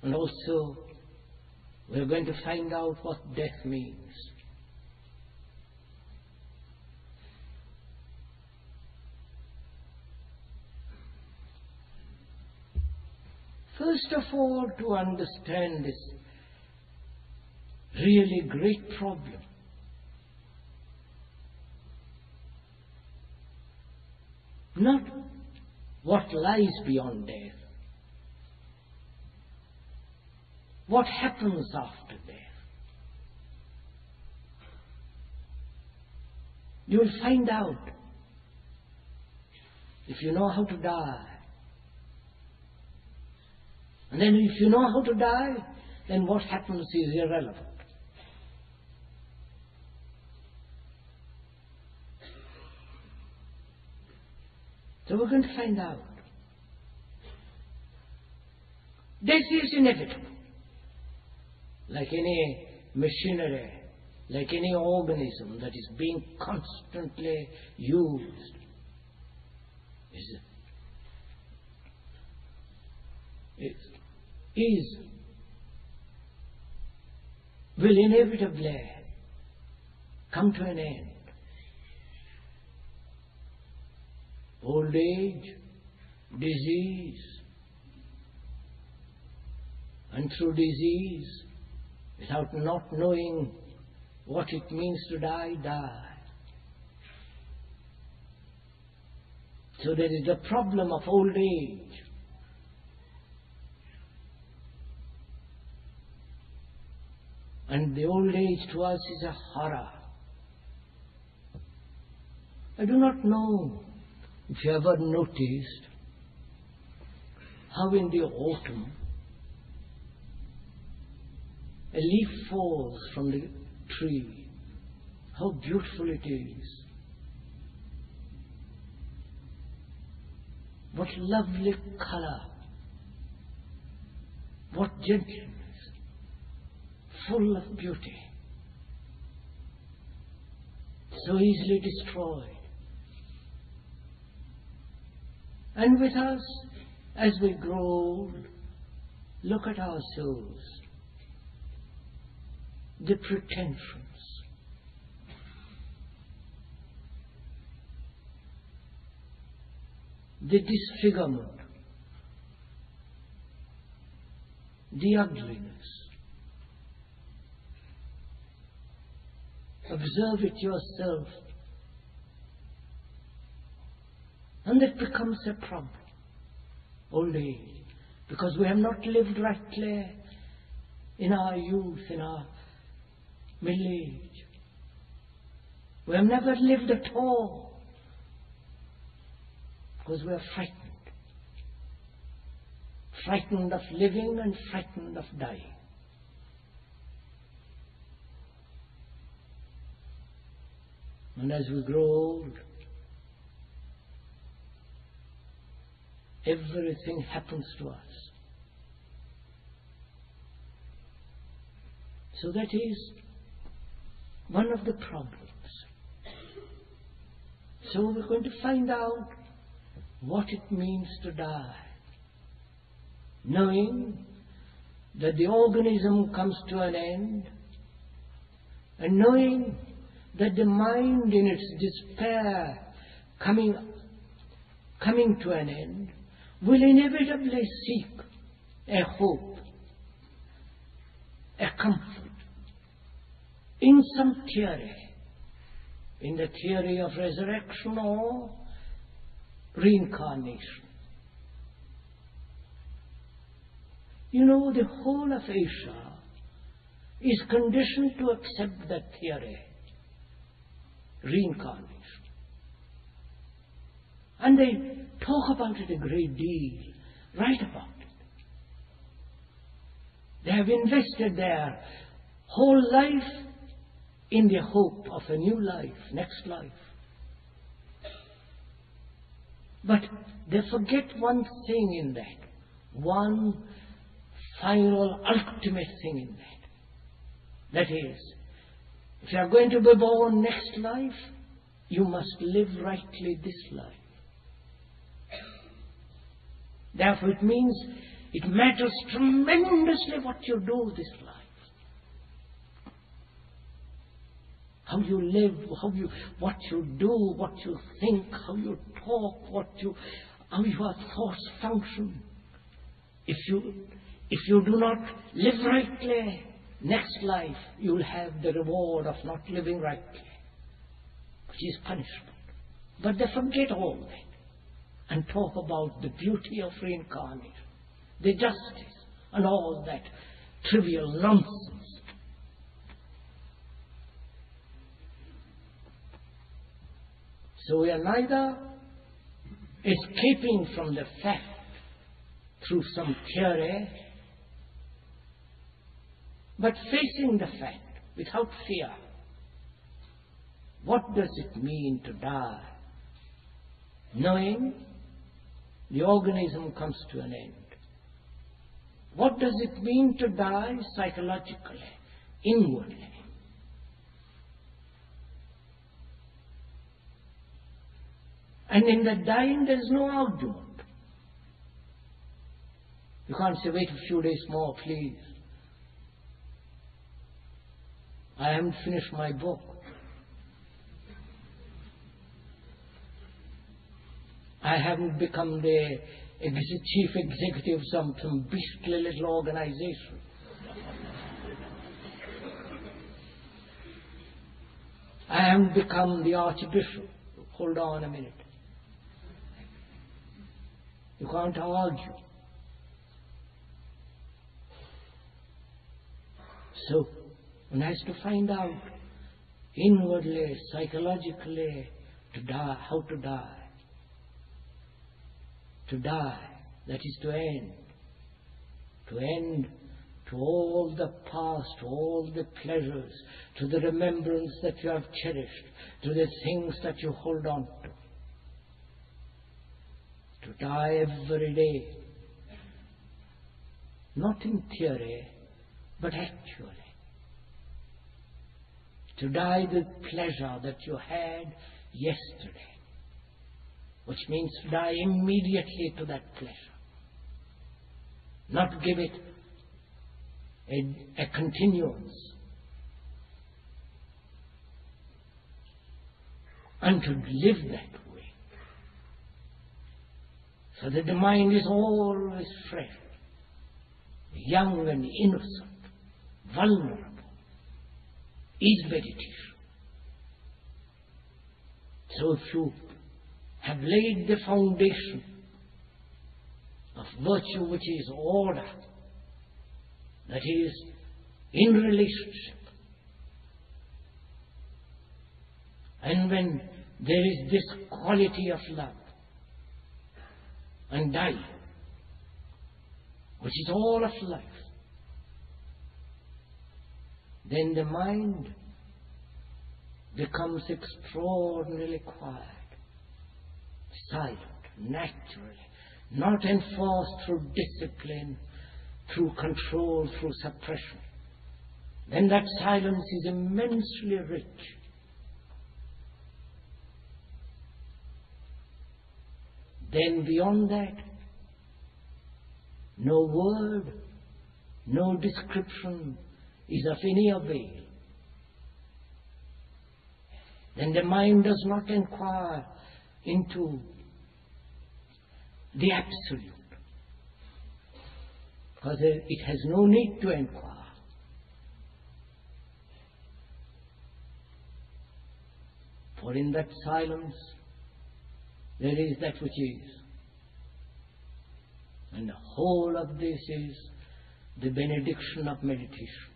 And also, we are going to find out what death means. First of all, to understand this really great problem, not what lies beyond death, what happens after death. You will find out if you know how to die. And then if you know how to die, then what happens is irrelevant. So we're going to find out. Death is inevitable. Like any machinery, like any organism that is being constantly used, will inevitably come to an end. Old age, disease, and through disease, without not knowing what it means to die, die. So there is the problem of old age. And the old age to us is a horror. I do not know if you ever noticed how in the autumn a leaf falls from the tree, how beautiful it is. What lovely color, what gentleness, full of beauty, so easily destroyed. And with us, as we grow old, look at ourselves, the pretensions, the disfigurement, the ugliness. Observe it yourself. And that becomes a problem, old age, because we have not lived rightly in our youth, in our middle age. We have never lived at all, because we are frightened. Frightened of living and frightened of dying. And as we grow old, everything happens to us. So that is one of the problems. So we're going to find out what it means to die, knowing that the organism comes to an end, and knowing that the mind in its despair coming to an end will inevitably seek a hope, a comfort in some theory, in the theory of resurrection or reincarnation. You know, the whole of Asia is conditioned to accept that theory, reincarnation. And they talk about it a great deal, write about it. They have invested their whole life in the hope of a new life, next life. But they forget one thing in that, one final, ultimate thing in that. That is, if you are going to be born next life, you must live rightly this life. Therefore it means It matters tremendously what you do this life. How you live, what you do, what you think, how you talk, how your thoughts function. If you do not live rightly, next life you will have the reward of not living rightly, which is punishment. But they forget all that and talk about the beauty of reincarnation, the justice, and all that trivial nonsense. So we are neither escaping from the fact through some theory, but facing the fact without fear. What does it mean to die? Knowing the organism comes to an end. What does it mean to die psychologically, inwardly? And in the dying there is no argument. You can't say, wait a few days more, please. I haven't finished my book. I haven't become the chief executive of some beastly little organization. I haven't become the archbishop. Hold on a minute. You can't argue. So, one has to find out inwardly, psychologically, to die, how to die. To die, that is to end. To end to all the past, to all the pleasures, to the remembrance that you have cherished, to the things that you hold on to. To die every day. Not in theory, but actually. To die the pleasure that you had yesterday. Which means to die immediately to that pleasure. Not give it a continuance. And to live that way. So that the mind is always fresh, young and innocent, vulnerable, is meditation. So if you have laid the foundation of virtue, which is order, that is in relationship, and when there is this quality of love and dying, which is all of life, then the mind becomes extraordinarily quiet, silent, naturally, not enforced through discipline, through control, through suppression. Then that silence is immensely rich. Then beyond that, no word, no description is of any avail. Then the mind does not inquire into the absolute, because it has no need to inquire. For in that silence there is that which is. And the whole of this is the benediction of meditation.